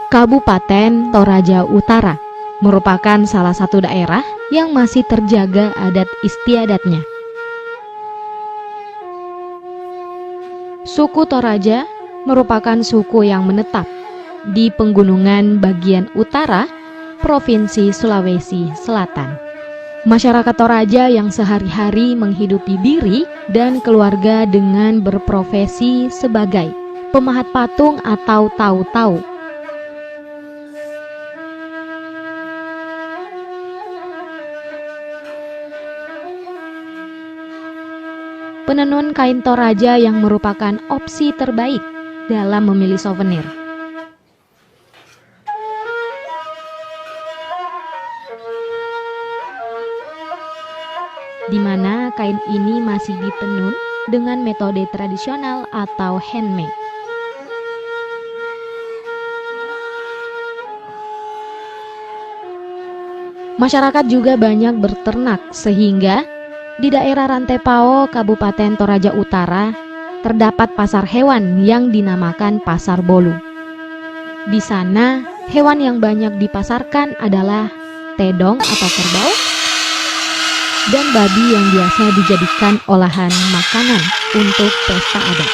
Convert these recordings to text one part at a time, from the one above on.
Kabupaten Toraja Utara merupakan salah satu daerah yang masih terjaga adat istiadatnya. Suku Toraja merupakan suku yang menetap di pegunungan bagian utara Provinsi Sulawesi Selatan. Masyarakat Toraja yang sehari-hari menghidupi diri dan keluarga dengan berprofesi sebagai pemahat patung atau tau-tau. Penenun kain Toraja yang merupakan opsi terbaik dalam memilih souvenir. Di mana kain ini masih ditenun dengan metode tradisional atau handmade. Masyarakat juga banyak berternak sehingga di daerah Rantepao, Kabupaten Toraja Utara, terdapat pasar hewan yang dinamakan Pasar Bolu. Di sana, hewan yang banyak dipasarkan adalah tedong atau kerbau, dan babi yang biasa dijadikan olahan makanan untuk pesta adat.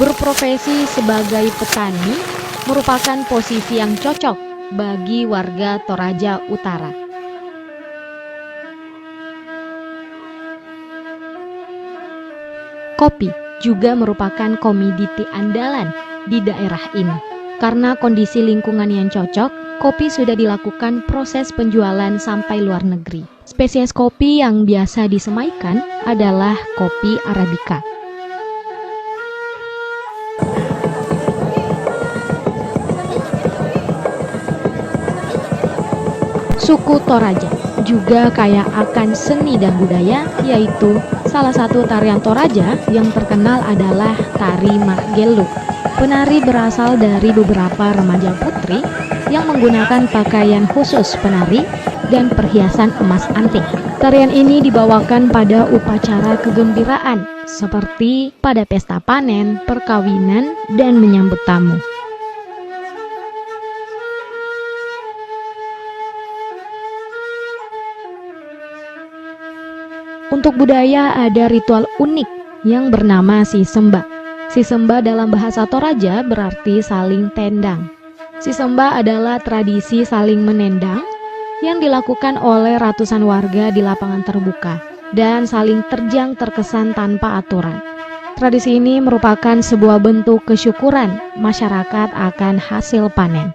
Berprofesi sebagai petani merupakan posisi yang cocok bagi warga Toraja Utara. Kopi juga merupakan komoditi andalan di daerah ini. Karena kondisi lingkungan yang cocok, kopi sudah dilakukan proses penjualan sampai luar negeri. Spesies kopi yang biasa disemaikan adalah kopi Arabica. Suku Toraja juga kaya akan seni dan budaya, yaitu salah satu tarian Toraja yang terkenal adalah tari Mahgeluk. Penari berasal dari beberapa remaja putri yang menggunakan pakaian khusus penari dan perhiasan emas antik. Tarian ini dibawakan pada upacara kegembiraan seperti pada pesta panen, perkawinan, dan menyambut tamu. Untuk budaya ada ritual unik yang bernama Sisemba. Sisemba dalam bahasa Toraja berarti saling tendang. Sisemba adalah tradisi saling menendang yang dilakukan oleh ratusan warga di lapangan terbuka dan saling terjang terkesan tanpa aturan. Tradisi ini merupakan sebuah bentuk kesyukuran masyarakat akan hasil panen.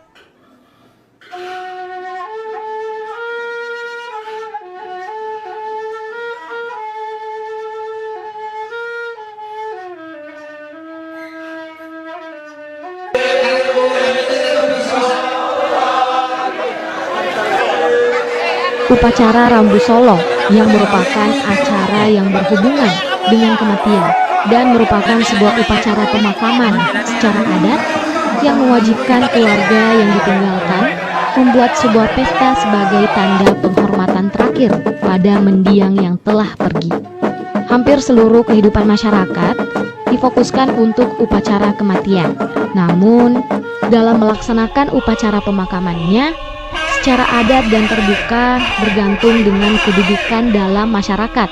Upacara Rambu Solo yang merupakan acara yang berhubungan dengan kematian dan merupakan sebuah upacara pemakaman secara adat yang mewajibkan keluarga yang ditinggalkan membuat sebuah pesta sebagai tanda penghormatan terakhir pada mendiang yang telah pergi. Hampir seluruh kehidupan masyarakat difokuskan untuk upacara kematian. Namun, dalam melaksanakan upacara pemakamannya, secara adat dan terbuka bergantung dengan kedudukan dalam masyarakat.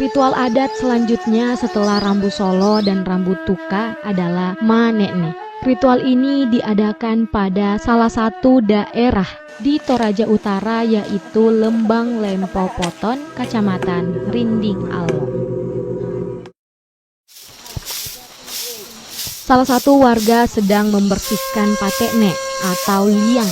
Ritual adat selanjutnya setelah Rambu Solo dan Rambu Tuka adalah Manekne. Ritual ini diadakan pada salah satu daerah di Toraja Utara, yaitu Lembang Lempo Poton, Kecamatan Rinding Allo. Salah satu warga sedang membersihkan patekne atau liang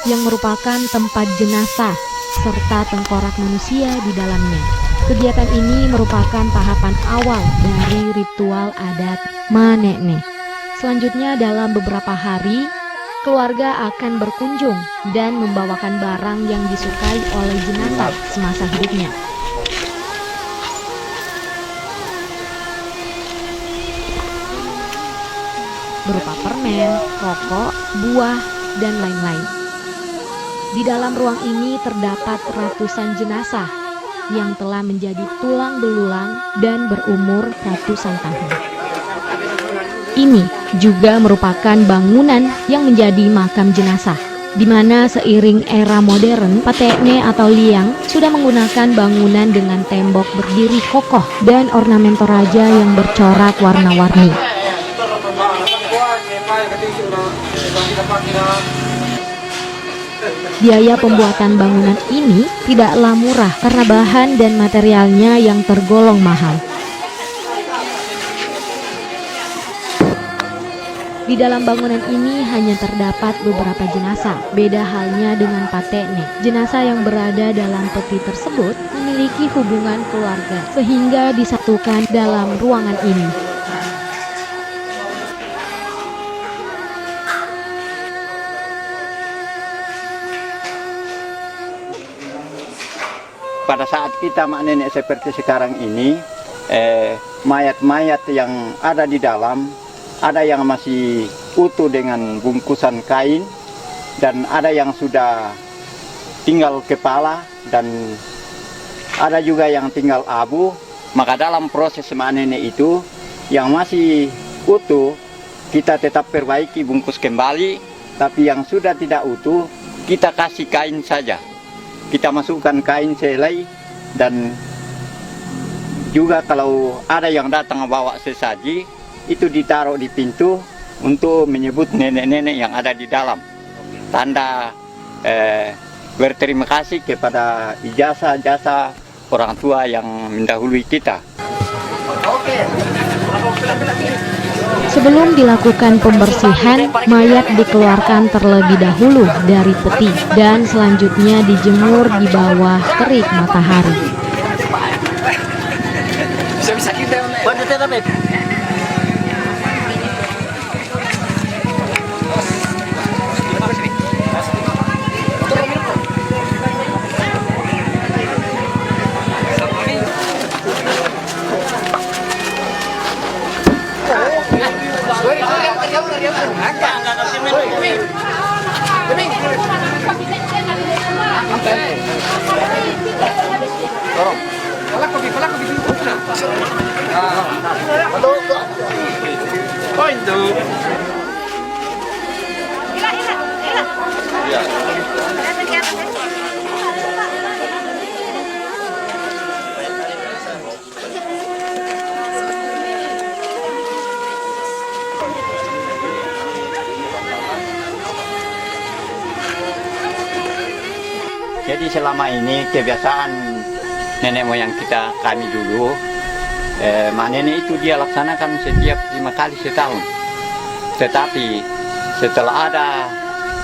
yang merupakan tempat jenazah serta tengkorak manusia di dalamnya. Kegiatan ini merupakan tahapan awal dari ritual adat Manekne. Selanjutnya dalam beberapa hari, keluarga akan berkunjung dan membawakan barang yang disukai oleh jenazah semasa hidupnya. berupa permen, rokok, buah, dan lain-lain. Di dalam ruang ini terdapat ratusan jenazah yang telah menjadi tulang belulang dan berumur ratusan tahun. Ini juga merupakan bangunan yang menjadi makam jenazah, di mana seiring era modern, Patekne atau liang sudah menggunakan bangunan dengan tembok berdiri kokoh dan ornamen toraja yang bercorak warna-warni. Biaya pembuatan bangunan ini tidaklah murah karena bahan dan materialnya yang tergolong mahal. Di dalam bangunan ini hanya terdapat beberapa jenazah. Beda halnya dengan Patekne. Jenazah yang berada dalam peti tersebut memiliki hubungan keluarga sehingga disatukan dalam ruangan ini. Pada saat kita mak nenek seperti sekarang ini, mayat-mayat yang ada di dalam, ada yang masih utuh dengan bungkusan kain, dan ada yang sudah tinggal kepala, dan ada juga yang tinggal abu. Maka dalam proses mak nenek itu, yang masih utuh, kita tetap perbaiki, bungkus kembali, tapi yang sudah tidak utuh, kita kasih kain saja. Kita masukkan kain selai, dan juga kalau ada yang datang bawa sesaji, itu ditaruh di pintu untuk menyebut nenek-nenek yang ada di dalam. Tanda berterima kasih kepada jasa orang tua yang mendahului kita. Sebelum dilakukan pembersihan, mayat dikeluarkan terlebih dahulu dari peti dan selanjutnya dijemur di bawah terik matahari. Jadi selama ini kebiasaan nenek moyang kami dulu, nenek itu dia laksanakan setiap 5 kali setahun. Tetapi setelah ada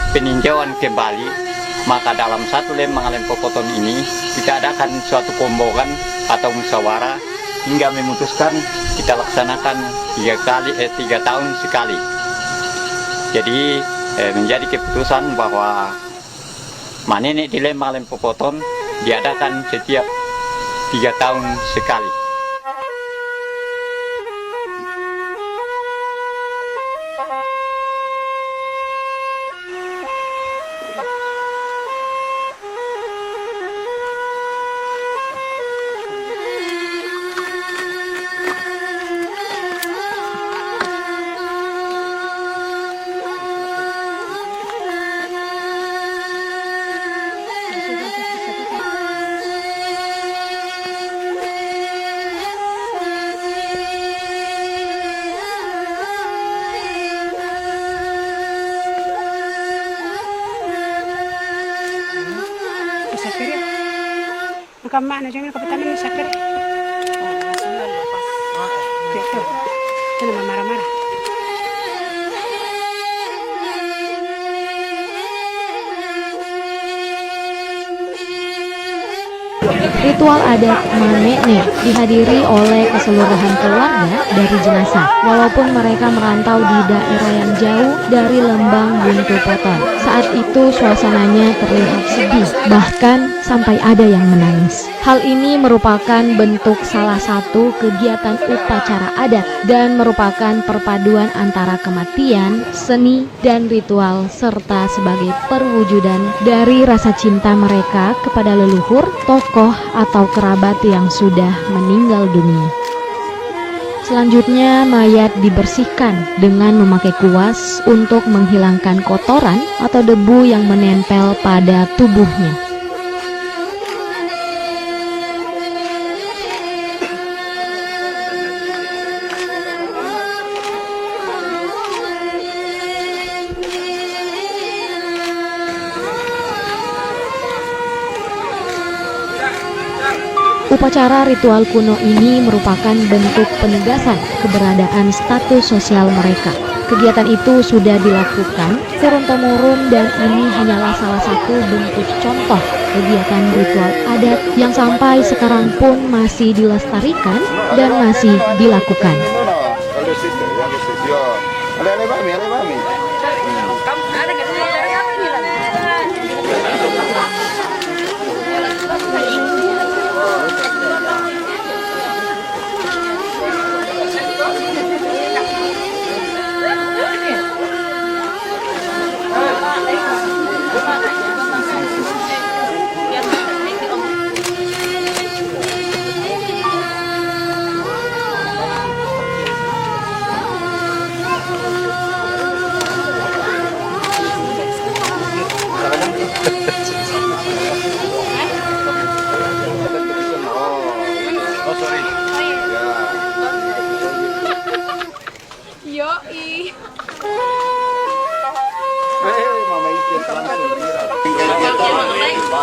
peninjauan kembali, maka dalam satu lemang lem popoton ini kita adakan suatu kombokan atau musyawarah hingga memutuskan kita laksanakan 3 tahun sekali. Jadi menjadi keputusan bahwa nenek di lemang lem popoton diadakan setiap 3 tahun sekali. Kamar na jangan kapatan ni sakit. Betul. Jangan marah-marah. Ritual adat Manene dihadiri oleh keseluruhan keluarga dari jenazah, walaupun mereka merantau di daerah yang jauh dari Lembang Buntu Poton. Saat itu suasananya terlihat sedih, bahkan sampai ada yang menangis. Hal ini merupakan bentuk salah satu kegiatan upacara adat dan merupakan perpaduan antara kematian, seni, dan ritual serta sebagai perwujudan dari rasa cinta mereka kepada leluhur, tokoh, atau kerabat yang sudah meninggal dunia. Selanjutnya, mayat dibersihkan dengan memakai kuas untuk menghilangkan kotoran atau debu yang menempel pada tubuhnya. Upacara ritual kuno ini merupakan bentuk penegasan keberadaan status sosial mereka. Kegiatan itu sudah dilakukan turun-temurun dan ini hanyalah salah satu bentuk contoh kegiatan ritual adat yang sampai sekarang pun masih dilestarikan dan masih dilakukan.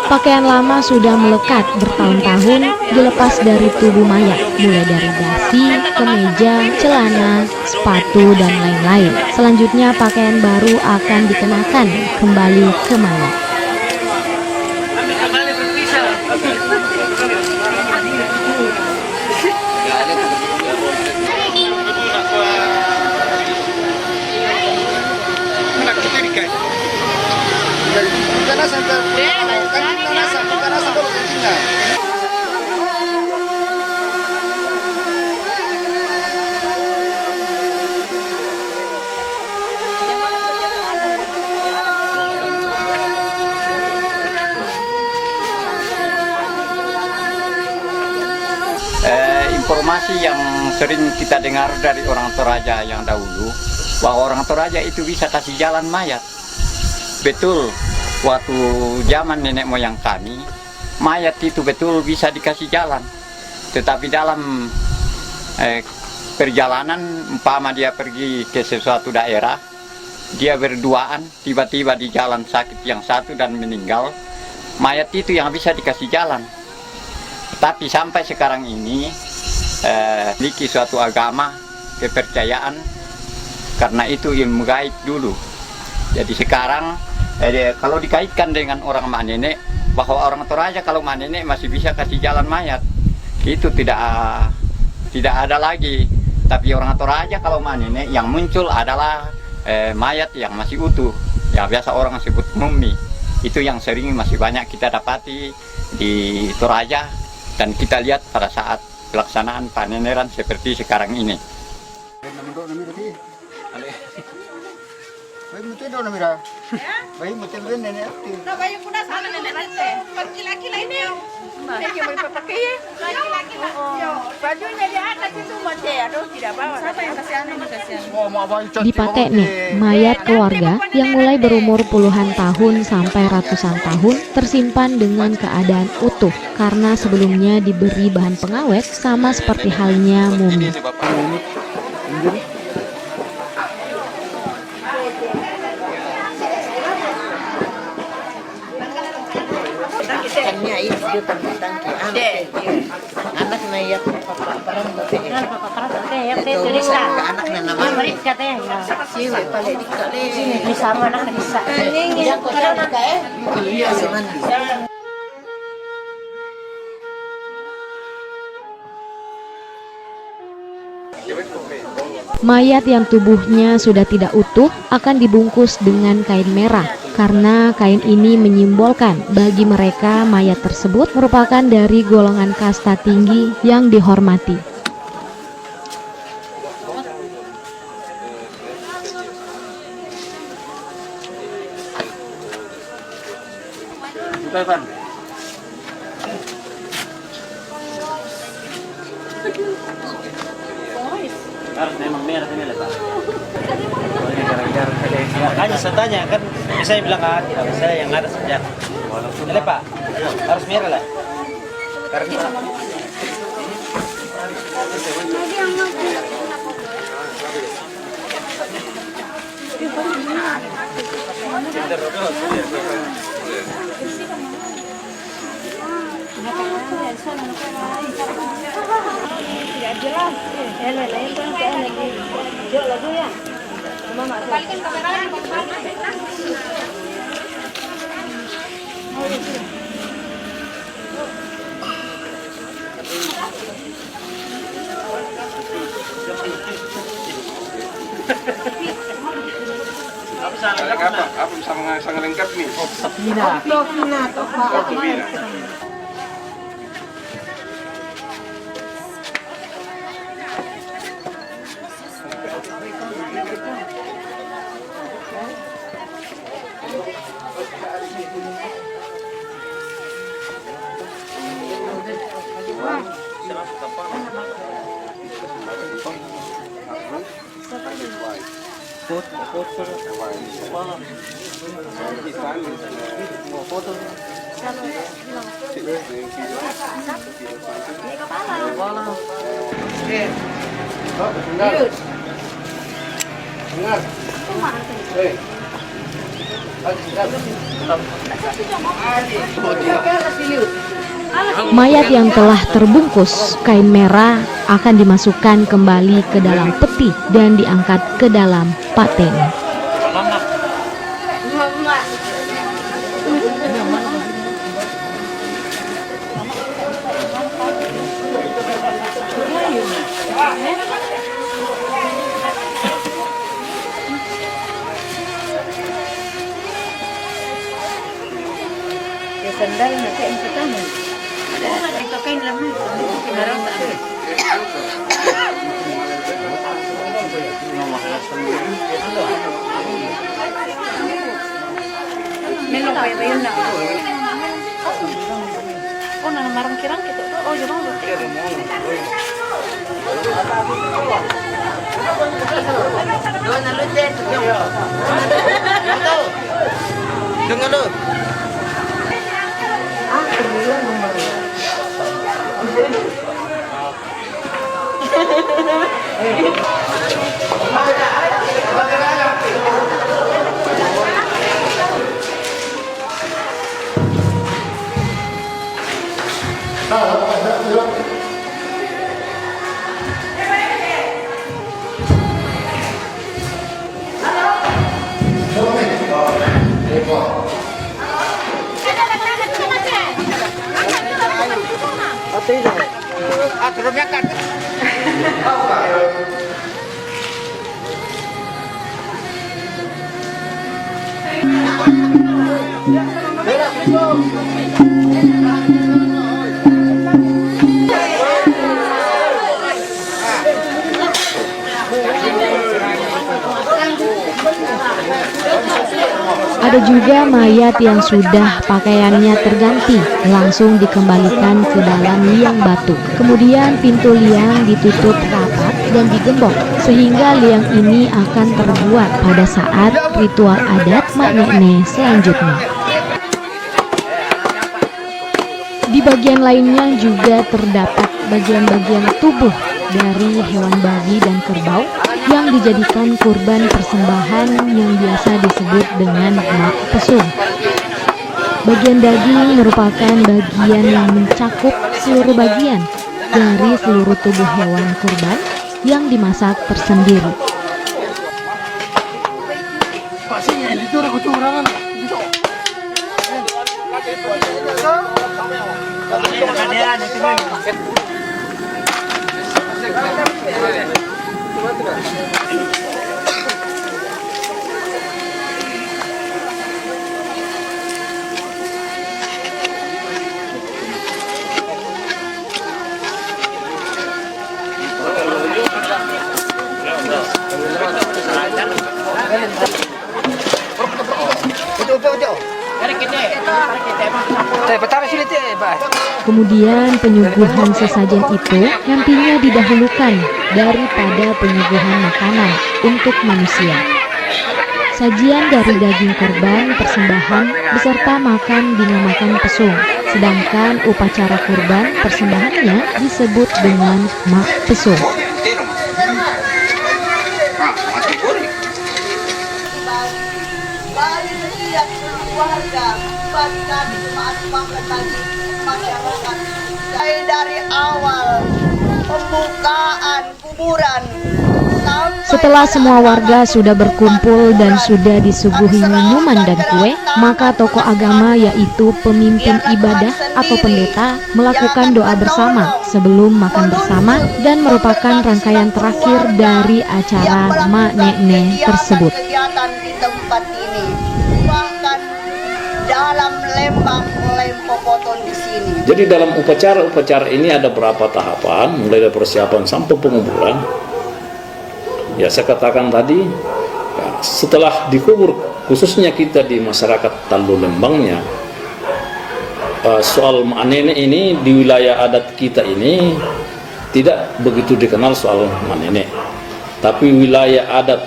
Pakaian lama sudah melekat bertahun-tahun dilepas dari tubuh mayat, mulai dari dasi, kemeja, celana, sepatu, dan lain-lain. Selanjutnya pakaian baru akan dikenakan kembali ke mayat. Informasi yang sering kita dengar dari orang Toraja yang dahulu, bahwa orang Toraja itu bisa kasih jalan mayat. Betul, waktu zaman nenek moyang kami, mayat itu betul bisa dikasih jalan. Tetapi dalam perjalanan, umpama dia pergi ke sesuatu daerah, dia berduaan, tiba-tiba di jalan sakit yang satu dan meninggal, mayat itu yang bisa dikasih jalan. Tapi sampai sekarang ini, memiliki suatu agama, kepercayaan, karena itu ilmu gaib dulu. Jadi sekarang kalau dikaitkan dengan orang Manene, bahwa orang Toraja kalau Manene masih bisa kasih jalan mayat, itu tidak ada lagi. Tapi orang Toraja kalau Manene yang muncul adalah mayat yang masih utuh, yang biasa orang sebut mumi. Itu yang sering masih banyak kita dapati di Toraja dan kita lihat pada saat pelaksanaan paneneran seperti sekarang ini. Di Patene, mayat keluarga yang mulai berumur puluhan tahun sampai ratusan tahun tersimpan dengan keadaan utuh karena sebelumnya diberi bahan pengawet sama seperti halnya mumi. Anak na iya parang anak na naman siwe pala di kali sama anak na isa Mayat yang tubuhnya sudah tidak utuh akan dibungkus dengan kain merah karena kain ini menyimbolkan bagi mereka mayat tersebut merupakan dari golongan kasta tinggi yang dihormati. Harus memang merah ini Pak. Makanya saya tanya kan, saya bilang tidak, saya yang ada sejak. Ini Pak, harus merah lah. Karena Apa sangat lengkap nih? Mayat yang telah terbungkus kain merah akan dimasukkan kembali ke dalam peti dan diangkat ke dalam paten. Sandal nanti yang pertama. Ada itu kain lama, kendaraan tak ada. Melo payayin na. Oh, nang marang kirang gitu. Oh, jangan lu. Doon na lutet. dengar lu. Ada juga mayat yang sudah pakaiannya terganti, langsung dikembalikan ke dalam liang batu. Kemudian pintu liang ditutup rapat dan digembok, sehingga liang ini akan terbuat pada saat ritual adat Mak Nene selanjutnya. Di bagian lainnya juga terdapat bagian-bagian tubuh dari hewan babi dan kerbau yang dijadikan kurban persembahan yang biasa disebut dengan mak pesum. Bagian daging merupakan bagian yang mencakup seluruh bagian dari seluruh tubuh hewan kurban yang dimasak tersendiri. Kemudian penyuguhan sesajen itu nantinya didahulukan daripada penyuguhan makanan untuk manusia. Sajian dari daging kurban persembahan beserta makan dinamakan pesung, sedangkan upacara kurban persembahannya disebut dengan mak pesung. Dari awal pembukaan kuburan. Setelah semua warga sudah berkumpul dan sudah disuguhi minuman dan kue, maka tokoh agama yaitu pemimpin ibadah atau pendeta melakukan doa bersama sebelum makan bersama dan merupakan rangkaian terakhir dari acara Ma Nene tersebut. Kegiatan di tempat ini, bahkan dalam lembang Lempokoton di sini. Jadi dalam upacara ini ada berapa tahapan, mulai dari persiapan sampai penguburan. Ya, saya katakan tadi, ya, setelah dikubur, khususnya kita di masyarakat Tallu Lembangnya, soal Ma Nene ini di wilayah adat kita ini tidak begitu dikenal soal Ma Nene. Tapi wilayah adat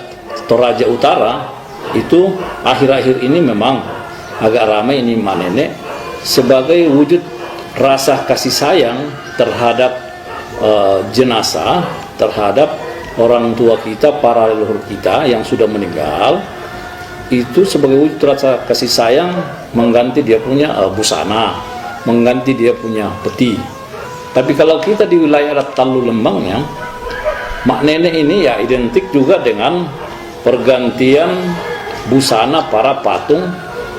Toraja Utara itu akhir-akhir ini memang agak ramai ini Ma Nene sebagai wujud rasa kasih sayang terhadap jenazah, terhadap orang tua kita, para leluhur kita yang sudah meninggal. Itu sebagai wujud rasa kasih sayang mengganti dia punya busana, mengganti dia punya peti. Tapi kalau kita di wilayah Tallu Lembangnya, Ma Nene ini ya identik juga dengan pergantian busana para patung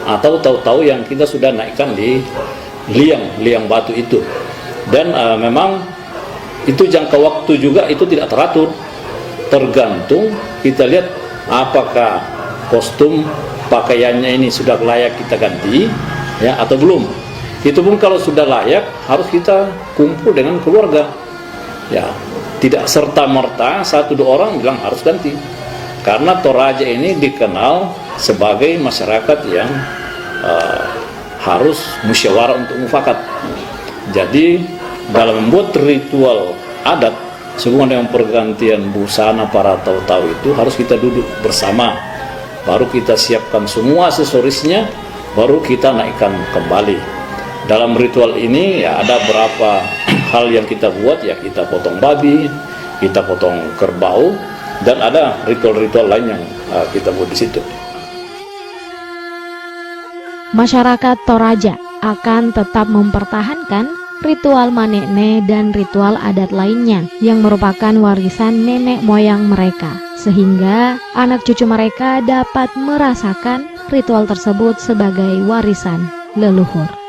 atau tahu-tahu yang kita sudah naikkan di liang batu itu. Dan memang itu jangka waktu juga itu tidak teratur, tergantung kita lihat apakah kostum pakaiannya ini sudah layak kita ganti ya atau belum. Itu pun kalau sudah layak harus kita kumpul dengan keluarga ya, tidak serta-merta 1-2 orang bilang harus ganti, karena Toraja ini dikenal sebagai masyarakat yang harus musyawarah untuk mufakat. Jadi dalam membuat ritual adat sehubungan dengan pergantian busana para tahu-tahu itu harus kita duduk bersama, baru kita siapkan semua aksesorisnya, baru kita naikkan kembali. Dalam ritual ini ya ada berapa hal yang kita buat, ya kita potong babi, kita potong kerbau, dan ada ritual-ritual lain yang kita buat di situ. Masyarakat Toraja akan tetap mempertahankan ritual Ma Nene dan ritual adat lainnya yang merupakan warisan nenek moyang mereka, sehingga anak cucu mereka dapat merasakan ritual tersebut sebagai warisan leluhur.